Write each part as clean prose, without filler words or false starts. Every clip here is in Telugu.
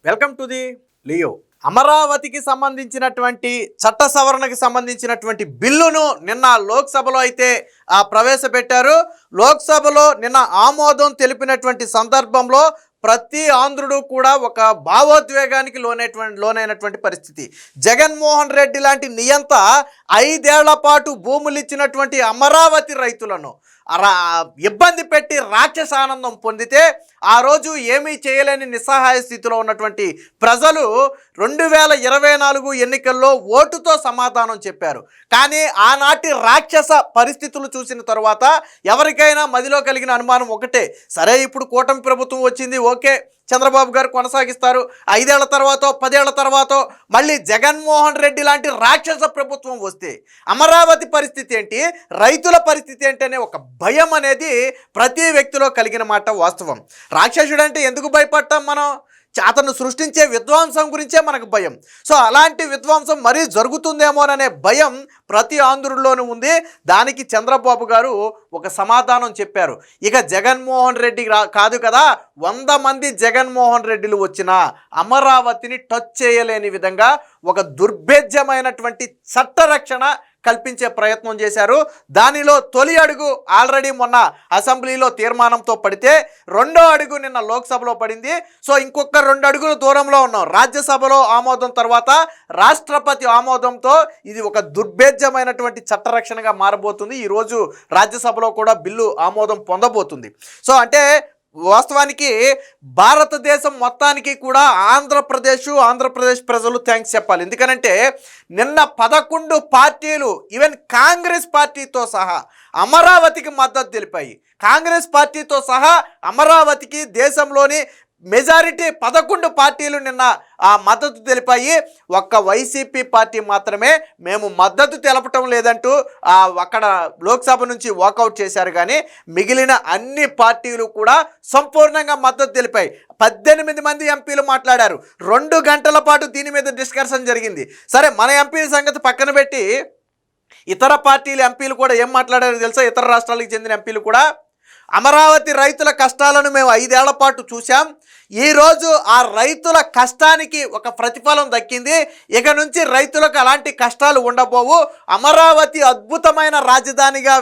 Welcome to the Leo. అమరావతికి సంబంధించినటువంటి చట్ట సవరణకి సంబంధించినటువంటి బిల్లును నిన్న లోక్సభలో అయితే ప్రవేశపెట్టారు. లోక్సభలో నిన్న ఆమోదం తెలిపినటువంటి సందర్భంలో ప్రతి ఆంధ్రుడు కూడా ఒక భావోద్వేగానికి లోనైనటువంటి పరిస్థితి. జగన్మోహన్ రెడ్డి లాంటి నియంత 5 ఏళ్ల పాటు భూములు ఇచ్చినటువంటి అమరావతి రైతులను ఇబ్బంది పెట్టి రాక్షస ఆనందం పొందితే ఆ రోజు ఏమీ చేయలేని నిస్సహాయ స్థితిలో ఉన్నటువంటి ప్రజలు 2024 ఎన్నికల్లో ఓటుతో సమాధానం చెప్పారు. కానీ ఆనాటి రాక్షస పరిస్థితులు చూసిన తర్వాత ఎవరికైనా మదిలో కలిగిన అనుమానం ఒకటే, సరే ఇప్పుడు కూటమి ప్రభుత్వం వచ్చింది, ఓకే చంద్రబాబు గారు కొనసాగిస్తారు, 5 ఏళ్ల తర్వాత 10 ఏళ్ల తర్వాత మళ్ళీ జగన్మోహన్ రెడ్డి లాంటి రాక్షస ప్రభుత్వం వస్తే అమరావతి పరిస్థితి ఏంటి, రైతుల పరిస్థితి ఏంటి అనే ఒక భయం అనేది ప్రతి వ్యక్తిలో కలిగిన మాట వాస్తవం. రాక్షసుడు అంటే ఎందుకు భయపడతాం మనం? అతను సృష్టించే విధ్వంసం గురించే మనకు భయం. సో అలాంటి విధ్వంసం మరీ జరుగుతుందేమోననే భయం ప్రతి ఆంధ్రుల్లోనూ ఉంది. దానికి చంద్రబాబు గారు ఒక సమాధానం చెప్పారు. ఇక జగన్మోహన్ రెడ్డి కాదు కదా, 100 మంది జగన్మోహన్ రెడ్డిలు వచ్చినా అమరావతిని టచ్ చేయలేని విధంగా ఒక దుర్భేద్యమైనటువంటి చట్టరక్షణ కల్పించే ప్రయత్నం చేశారు. దానిలో తొలి అడుగు ఆల్రెడీ మొన్న అసెంబ్లీలో తీర్మానంతో పడితే రెండో అడుగు నిన్న లోక్సభలో పడింది. సో ఇంకొక 2 అడుగుల దూరంలో ఉన్నాం. రాజ్యసభలో ఆమోదం తర్వాత రాష్ట్రపతి ఆమోదంతో ఇది ఒక దుర్భేద్యమైనటువంటి చట్టరక్షణగా మారబోతుంది. ఈరోజు రాజ్యసభలో కూడా బిల్లు ఆమోదం పొందబోతుంది. సో అంటే వాస్తవానికి భారతదేశం మొత్తానికి కూడా ఆంధ్రప్రదేశ్ ప్రజలు థ్యాంక్స్ చెప్పాలి. ఎందుకనంటే నిన్న 11 పార్టీలు ఈవెన్ కాంగ్రెస్ పార్టీతో సహా అమరావతికి మద్దతు తెలిపాయి. కాంగ్రెస్ పార్టీతో సహా అమరావతికి దేశంలోని మెజారిటీ 11 పార్టీలు నిన్న మద్దతు తెలిపాయి. ఒక్క వైసీపీ పార్టీ మాత్రమే మేము మద్దతు తెలపటం లేదంటూ అక్కడ లోక్సభ నుంచి వాకౌట్ చేశారు. కానీ మిగిలిన అన్ని పార్టీలు కూడా సంపూర్ణంగా మద్దతు తెలిపాయి. 18 మంది ఎంపీలు మాట్లాడారు. 2 గంటల పాటు దీని మీద డిస్కషన్ జరిగింది. సరే మన ఎంపీల సంగతి పక్కన పెట్టి ఇతర పార్టీల ఎంపీలు కూడా ఏం మాట్లాడారో తెలుసా? ఇతర రాష్ట్రాలకు చెందిన ఎంపీలు కూడా అమరావతి రైతుల కష్టాలను మేము 5 ఏళ్ల పాటు చూసాం, ఈరోజు ఆ రైతుల కష్టానికి ఒక ప్రతిఫలం దక్కింది, ఇక నుంచి రైతులకు అలాంటి కష్టాలు ఉండబోవు, అమరావతి అద్భుతమైన రాజధానిగా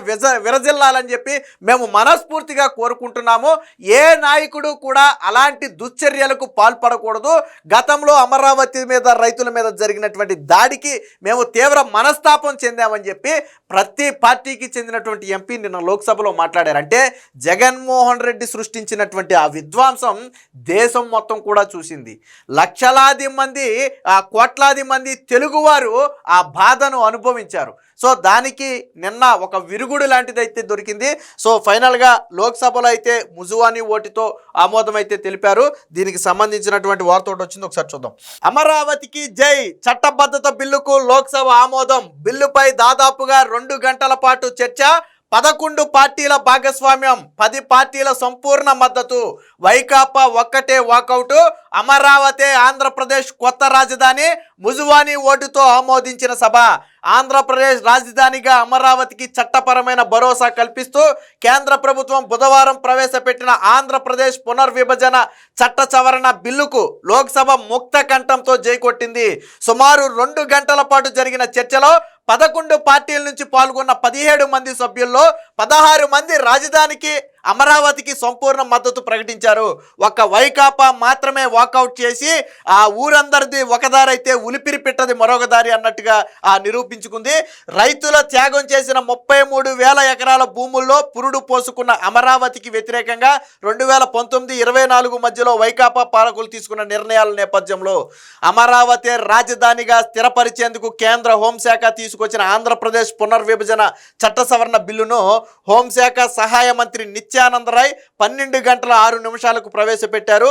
విరజిల్లాలని చెప్పి మేము మనస్ఫూర్తిగా కోరుకుంటున్నాము. ఏ నాయకుడు కూడా అలాంటి దుశ్చర్యలకు పాల్పడకూడదు. గతంలో అమరావతి మీద రైతుల మీద జరిగినటువంటి దాడికి మేము తీవ్ర మనస్తాపం చెందామని చెప్పి ప్రతి పార్టీకి చెందినటువంటి ఎంపీ నిన్న లోక్సభలో మాట్లాడారు. అంటే జగన్మోహన్ రెడ్డి సృష్టించినటువంటి ఆ విధ్వంసం దేశం మొత్తం కూడా చూసింది. లక్షలాది మంది కోట్లాది మంది తెలుగువారు ఆ బాధను అనుభవించారు. సో దానికి నిన్న ఒక విరుగుడు లాంటిదైతే దొరికింది. సో ఫైనల్గా లోక్సభలో అయితే ముజువాని ఓటుతో ఆమోదం అయితే తెలిపారు. దీనికి సంబంధించినటువంటి వార్త ఒకటి వచ్చింది, ఒకసారి చూద్దాం. అమరావతికి జై, చట్టబద్ధత బిల్లుకు లోక్సభ ఆమోదం. బిల్లుపై దాదాపుగా 2 గంటల పాటు చర్చ, 11 పార్టీల భాగస్వామ్యం, 10 పార్టీల సంపూర్ణ మద్దతు. వైకాపా ఒక్కటే వాకౌట్. అమరావతి ఆంధ్రప్రదేశ్ కొత్త రాజధాని, ముజువాని ఓటుతో ఆమోదించిన సభ. ఆంధ్రప్రదేశ్ రాజధానిగా అమరావతికి చట్టపరమైన భరోసా కల్పిస్తూ కేంద్ర ప్రభుత్వం బుధవారం ప్రవేశపెట్టిన ఆంధ్రప్రదేశ్ పునర్విభజన చట్ట సవరణ బిల్లుకు లోక్సభ ముక్త కంఠంతో జైకొట్టింది. సుమారు 2 గంటల పాటు జరిగిన చర్చలో 11 పార్టీల నుంచి పాల్గొన్న 17 మంది సభ్యుల్లో 16 మంది రాజధానికి అమరావతికి సంపూర్ణ మద్దతు ప్రకటించారు. ఒక్క వైకాపా మాత్రమే వాకౌట్ చేసి ఆ ఊరందరిది ఒకదారి అయితే ఉలిపిరి పెట్టది మరొక దారి అన్నట్టుగా నిరూపించుకుంది. రైతుల త్యాగం చేసిన 33,000 ఎకరాల భూముల్లో పురుడు పోసుకున్న అమరావతికి వ్యతిరేకంగా 2019-24 మధ్యలో వైకాపా పాలకులు తీసుకున్న నిర్ణయాల నేపథ్యంలో అమరావతి రాజధానిగా స్థిరపరిచేందుకు కేంద్ర హోంశాఖ తీసుకొచ్చిన ఆంధ్రప్రదేశ్ పునర్విభజన చట్ట సవరణ బిల్లును హోంశాఖ సహాయ మంత్రి నిత్యానంద రాయ్ 12 గంటల 6 నిమిషాలకు ప్రవేశపెట్టారు.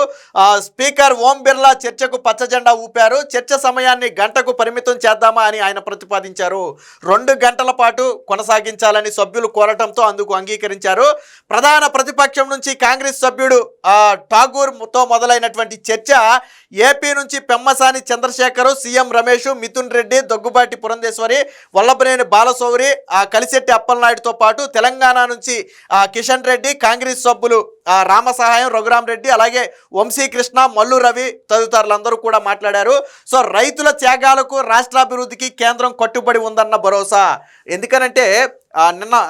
స్పీకర్ ఓం బిర్లా చర్చకు పచ్చజెండా ఊపారు. చర్చ సమయాన్ని గంటకు పరిమితం చేద్దామా అని ఆయన ప్రతిపాదించారు. 2 గంటల పాటు కొనసాగించాలని సభ్యులు కోరటంతో అందుకు అంగీకరించారు. ప్రధాన ప్రతిపక్షం నుంచి కాంగ్రెస్ సభ్యుడు ఠాగూర్తో మొదలైనటువంటి చర్చ ఏపీ నుంచి పెమ్మసాని చంద్రశేఖర్, సీఎం రమేష్, మిథున్ రెడ్డి, దగ్గుబాటి పురంధేశ్వరి, వల్లభనేని బాలశౌరి, కలిశెట్టి అప్పలనాయుడుతో పాటు తెలంగాణ నుంచి కిషన్ రెడ్డి, కాంగ్రెస్ సభ్యులు రామసహాయం, రఘురామరెడ్డి, అలాగే వంశీకృష్ణ, మల్లు రవి తదితరులందరూ కూడా మాట్లాడారు. సో రైతుల త్యాగాలకు రాష్ట్రాభివృద్ధికి కేంద్రం కట్టుబడి ఉందన్న భరోసా. ఎందుకనంటే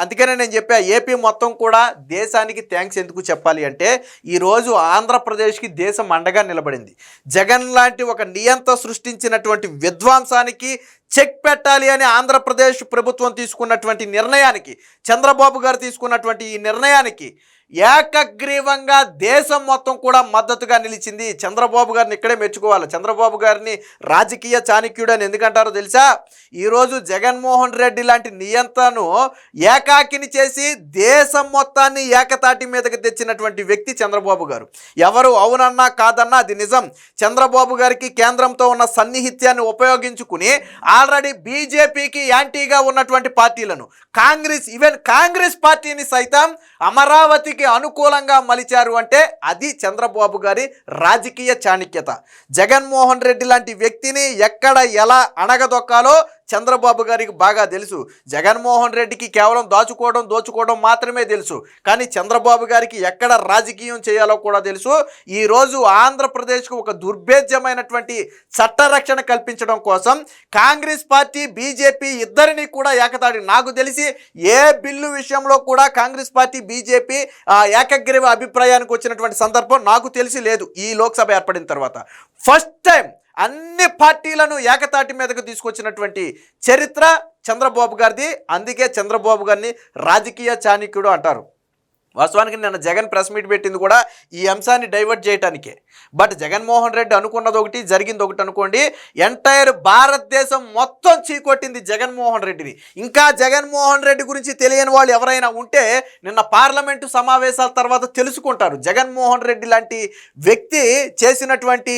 అందుకనే నేను చెప్పా, ఏపీ మొత్తం కూడా దేశానికి థ్యాంక్స్ ఎందుకు చెప్పాలి అంటే ఈరోజు ఆంధ్రప్రదేశ్కి దేశం అండగా నిలబడింది. జగన్ లాంటి ఒక నియంత సృష్టించినటువంటి విధ్వంసానికి చెక్ పెట్టాలి అని ఆంధ్రప్రదేశ్ ప్రభుత్వం తీసుకున్నటువంటి నిర్ణయానికి, చంద్రబాబు గారు తీసుకున్నటువంటి ఈ నిర్ణయానికి ఏకగ్రీవంగా దేశం మొత్తం కూడా మద్దతుగా నిలిచింది. చంద్రబాబు గారిని ఇక్కడే మెచ్చుకోవాలి. చంద్రబాబు గారిని రాజకీయ చాణక్యుడు అని ఎందుకంటారో తెలుసా? ఈరోజు జగన్మోహన్ రెడ్డి లాంటి నియంతను ఏకాకిని చేసి దేశం మొత్తాన్ని ఏకతాటి మీదకి తెచ్చినటువంటి వ్యక్తి చంద్రబాబు గారు. ఎవరు అవునన్నా కాదన్నా అది నిజం. చంద్రబాబు గారికి కేంద్రంతో ఉన్న సన్నిహిత్యాన్ని ఉపయోగించుకుని ఆల్రెడీ బీజేపీకి యాంటీగా ఉన్నటువంటి పార్టీలను, ఈవెన్ కాంగ్రెస్ పార్టీని సైతం అమరావతికి అనుకూలంగా మలిచారు అంటే అది చంద్రబాబు గారి రాజకీయ చాణక్యత. జగన్మోహన్ రెడ్డి లాంటి వ్యక్తిని ఎక్కడ ఎలా అణగదొక్కాలో చంద్రబాబు గారికి బాగా తెలుసు. జగన్మోహన్ రెడ్డికి కేవలం దోచుకోవడం మాత్రమే తెలుసు. కానీ చంద్రబాబు గారికి ఎక్కడ రాజకీయం చేయాలో కూడా తెలుసు. ఈరోజు ఆంధ్రప్రదేశ్కు ఒక దుర్భేద్యమైనటువంటి చట్టరక్షణ కల్పించడం కోసం కాంగ్రెస్ పార్టీ, బీజేపీ ఇద్దరిని కూడా ఏకతాటి, నాకు తెలిసి ఏ బిల్లు విషయంలో కూడా కాంగ్రెస్ పార్టీ, బీజేపీ ఏకగ్రీవ అభిప్రాయానికి వచ్చినటువంటి సందర్భం నాకు తెలిసి లేదు. ఈ లోక్సభ ఏర్పడిన తర్వాత ఫస్ట్ టైం అన్ని పార్టీలను ఏకతాటి మీదకు తీసుకొచ్చినటువంటి చరిత్ర చంద్రబాబు గారిది. అందుకే చంద్రబాబు గారిని రాజకీయ చాణక్యుడు అంటారు. వాస్తవానికి నిన్న జగన్ ప్రెస్ మీట్ పెట్టింది కూడా ఈ అంశాన్ని డైవర్ట్ చేయడానికే. బట్ జగన్మోహన్ రెడ్డి అనుకున్నది ఒకటి, జరిగింది ఒకటి అనుకోండి. ఎంటైర్ భారతదేశం మొత్తం చీకొట్టింది జగన్మోహన్ రెడ్డిని. ఇంకా జగన్మోహన్ రెడ్డి గురించి తెలియని వాళ్ళు ఎవరైనా ఉంటే నిన్న పార్లమెంటు సమావేశాల తర్వాత తెలుసుకుంటారు. జగన్మోహన్ రెడ్డి లాంటి వ్యక్తి చేసినటువంటి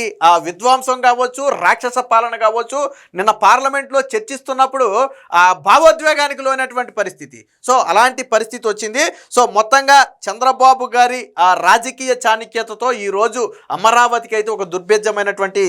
విధ్వంసం కావచ్చు, రాక్షస పాలన కావచ్చు, నిన్న పార్లమెంట్లో చర్చిస్తున్నప్పుడు భావోద్వేగానికి లోనటువంటి పరిస్థితి. సో అలాంటి పరిస్థితి వచ్చింది. సో మొత్తంగా చంద్రబాబు గారి రాజకీయ చాణక్యతతో ఈరోజు అమరావతికి అయితే ఒక దుర్భేద్యమైనటువంటి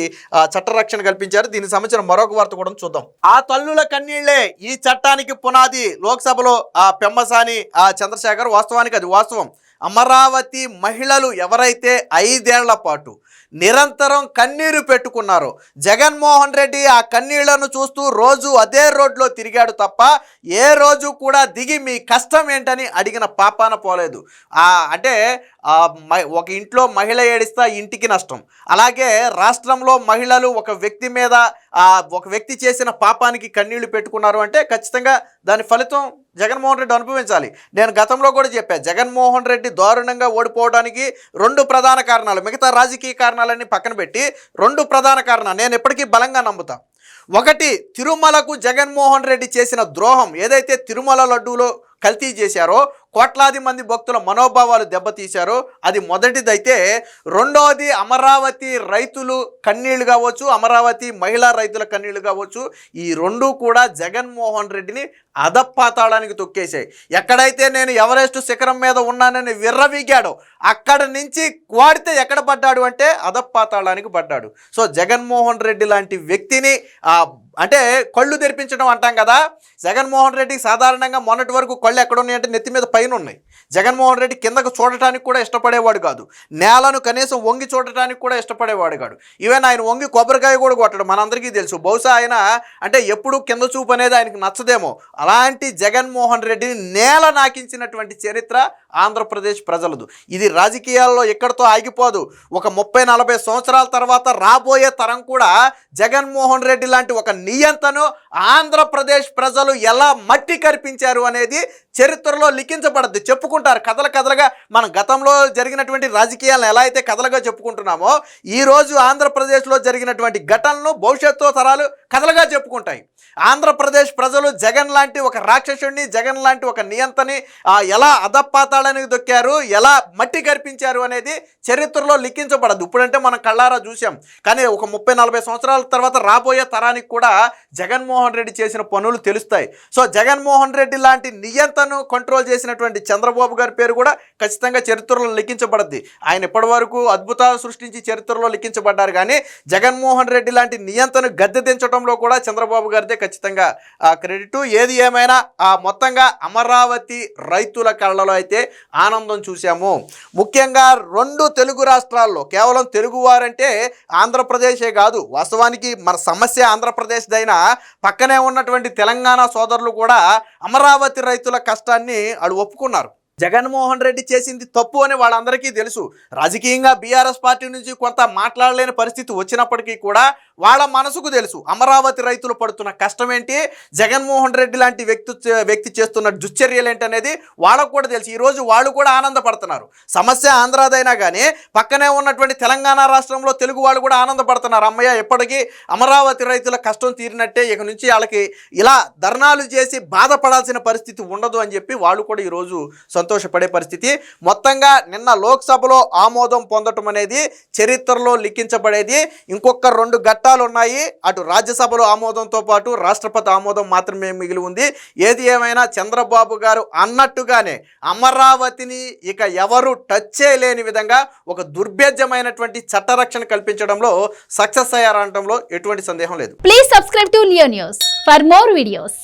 చట్టరక్షణ కల్పించారు. దీనికి సంబంధించిన మరొక వార్త కూడా చూద్దాం. ఆ తల్లుల కన్నీళ్లే ఈ చట్టానికి పునాది. లోక్సభలో పెమ్మసాని చంద్రశేఖర్, వాస్తవానికి అది వాస్తవం. అమరావతి మహిళలు ఎవరైతే 5 ఏళ్ల పాటు నిరంతరం కన్నీరు పెట్టుకున్నారో, జగన్మోహన్ రెడ్డి ఆ కన్నీళ్లను చూస్తూ రోజు అదే రోడ్లో తిరిగాడు తప్ప ఏ రోజు కూడా దిగి మీ కష్టం ఏంటని అడిగిన పాపాన పోలేదు. అంటే ఒక ఇంట్లో మహిళ ఏడిస్తే ఇంటికి నష్టం. అలాగే రాష్ట్రంలో మహిళలు ఒక వ్యక్తి చేసిన పాపానికి కన్నీళ్లు పెట్టుకున్నారు అంటే ఖచ్చితంగా దాని ఫలితం జగన్మోహన్ రెడ్డి అనుభవించాలి. నేను గతంలో కూడా చెప్పాను, జగన్మోహన్ రెడ్డి దారుణంగా ఓడిపోవడానికి 2 ప్రధాన కారణాలు, మిగతా రాజకీయ కారణాలన్నీ పక్కన పెట్టి 2 ప్రధాన కారణాలు నేను ఎప్పటికీ బలంగా నమ్ముతా. ఒకటి, తిరుమలకు జగన్మోహన్ రెడ్డి చేసిన ద్రోహం. ఏదైతే తిరుమల లడ్డూలో కల్తీ చేశారో, కోట్లాది మంది భక్తుల మనోభావాలు దెబ్బతీశారో అది మొదటిదైతే, రెండవది అమరావతి రైతులు కన్నీళ్లు కావచ్చు, అమరావతి మహిళా రైతుల కన్నీళ్లు కావచ్చు. ఈ 2 కూడా జగన్మోహన్ రెడ్డిని అధపాతాళానికి తొక్కేశాయి. ఎక్కడైతే నేను ఎవరెస్ట్ శిఖరం మీద ఉన్నానని విర్రవీగాడో అక్కడ నుంచి వాడితే ఎక్కడ పడ్డాడు అంటే అధపాతాళానికి పడ్డాడు. సో జగన్మోహన్ రెడ్డి లాంటి వ్యక్తిని అంటే కళ్ళు తెరిపించడం అంటాం కదా, జగన్మోహన్ రెడ్డికి సాధారణంగా మొన్నటి వరకు కళ్ళు ఎక్కడున్నాయంటే నెత్తి మీద పైన ఉన్నాయి. జగన్మోహన్ రెడ్డి కిందకు చూడటానికి కూడా ఇష్టపడేవాడు కాదు, నేలను కనీసం వంగి చూడటానికి కూడా ఇష్టపడేవాడు కాదు. ఈవెన్ ఆయన వంగి కొబ్బరికాయ కూడా కొట్టడు, మనందరికీ తెలుసు. బహుశా ఆయన అంటే ఎప్పుడు కింద చూపు అనేది ఆయనకు నచ్చదేమో. అలాంటి జగన్మోహన్ రెడ్డిని నేల నాకించినటువంటి చరిత్ర ఆంధ్రప్రదేశ్ ప్రజలదు. ఇది రాజకీయాల్లో ఎక్కడితో ఆగిపోదు. ఒక 30-40 సంవత్సరాల తర్వాత రాబోయే తరం కూడా జగన్మోహన్ రెడ్డి లాంటి ఒక నియంతను ఆంధ్రప్రదేశ్ ప్రజలు ఎలా మట్టి కరిపించారు అనేది చరిత్రలో లిఖించబడద్దు. చెప్పుకుంటారు కథలుగా. మన గతంలో జరిగినటువంటి రాజకీయాలను ఎలా అయితే కథలుగా చెప్పుకుంటున్నామో, ఈరోజు ఆంధ్రప్రదేశ్లో జరిగినటువంటి ఘటనలను భవిష్యత్తు తరాలు కథలుగా చెప్పుకుంటాయి. ఆంధ్రప్రదేశ్ ప్రజలు జగన్ లాంటి ఒక రాక్షసుడిని, జగన్ లాంటి ఒక నియంతని ఎలా అధపాతాళానికి దొక్కారు, ఎలా మట్టి కరిపించారు అనేది చరిత్రలో లిఖించబడదు. ఇప్పుడంటే మనం కళ్ళారా చూసాం, కానీ ఒక 30-40 సంవత్సరాల తర్వాత రాబోయే తరానికి కూడా జగన్మోహన్ రెడ్డి చేసిన పనులు తెలుస్తాయి. సో జగన్మోహన్ రెడ్డి లాంటి నియంతను కంట్రోల్ చేసినటువంటి చంద్రబాబు గారి పేరు కూడా ఖచ్చితంగా చరిత్రలో లిఖించబడద్ది. ఆయన ఇప్పటి వరకు అద్భుతాలు సృష్టించి చరిత్రలో లిఖించబడ్డారు, కానీ జగన్మోహన్ రెడ్డి లాంటి నియంతను గద్దె దించడంలో కూడా చంద్రబాబు గారిదే ఖచ్చితంగా క్రెడిట్. ఏది ఏమైనా మొత్తంగా అమరావతి రైతుల కళ్ళలో అయితే ఆనందం చూసాము. ముఖ్యంగా 2 తెలుగు రాష్ట్రాల్లో కేవలం తెలుగువారంటే ఆంధ్రప్రదేశే కాదు, వాస్తవానికి మన సమస్య ఆంధ్రప్రదేశ్దైనా పక్కనే ఉన్నటువంటి తెలంగాణ సోదరులు కూడా అమరావతి రైతుల కష్టాన్ని వాళ్ళు ఒప్పుకున్నారు. జగన్మోహన్ రెడ్డి చేసింది తప్పు అని వాళ్ళందరికీ తెలుసు. రాజకీయంగా బీఆర్ఎస్ పార్టీ నుంచి కొంత మాట్లాడలేని పరిస్థితి వచ్చినప్పటికీ కూడా వాళ్ళ మనసుకు తెలుసు అమరావతి రైతులు పడుతున్న కష్టం ఏంటి, జగన్మోహన్ రెడ్డి లాంటి వ్యక్తి చేస్తున్న దుశ్చర్యలు ఏంటి అనేది వాళ్ళకు కూడా తెలుసు. ఈరోజు వాళ్ళు కూడా ఆనందపడుతున్నారు. సమస్య ఆంధ్రాదైనా కానీ పక్కనే ఉన్నటువంటి తెలంగాణ రాష్ట్రంలో తెలుగు వాళ్ళు కూడా ఆనందపడుతున్నారు. అమ్మయ్య, ఎప్పటికీ అమరావతి రైతుల కష్టం తీరినట్టే, ఇక నుంచి వాళ్ళకి ఇలా ధర్నాలు చేసి బాధపడాల్సిన పరిస్థితి ఉండదు అని చెప్పి వాళ్ళు కూడా ఈరోజు సంతోషపడే పరిస్థితి. మొత్తంగా నిన్న లోక్సభలో ఆమోదం పొందటం అనేది చరిత్రలో లిఖించబడేది. ఇంకొక 2 ఘట్టాలు ఉన్నాయి. అటు రాజ్యసభలో ఆమోదంతో పాటు రాష్ట్రపతి ఆమోదం మాత్రమే మిగిలి ఉంది. ఏది ఏమైనా చంద్రబాబు గారు అన్నట్టుగానే అమరావతిని ఇక ఎవరు టచ్ చేయలేని విధంగా ఒక దుర్భేద్యమైనటువంటి చట్టరక్షణ కల్పించడంలో సక్సెస్ అయ్యారనడంలో ఎటువంటి సందేహం లేదు. Please subscribe to Leo news for more videos.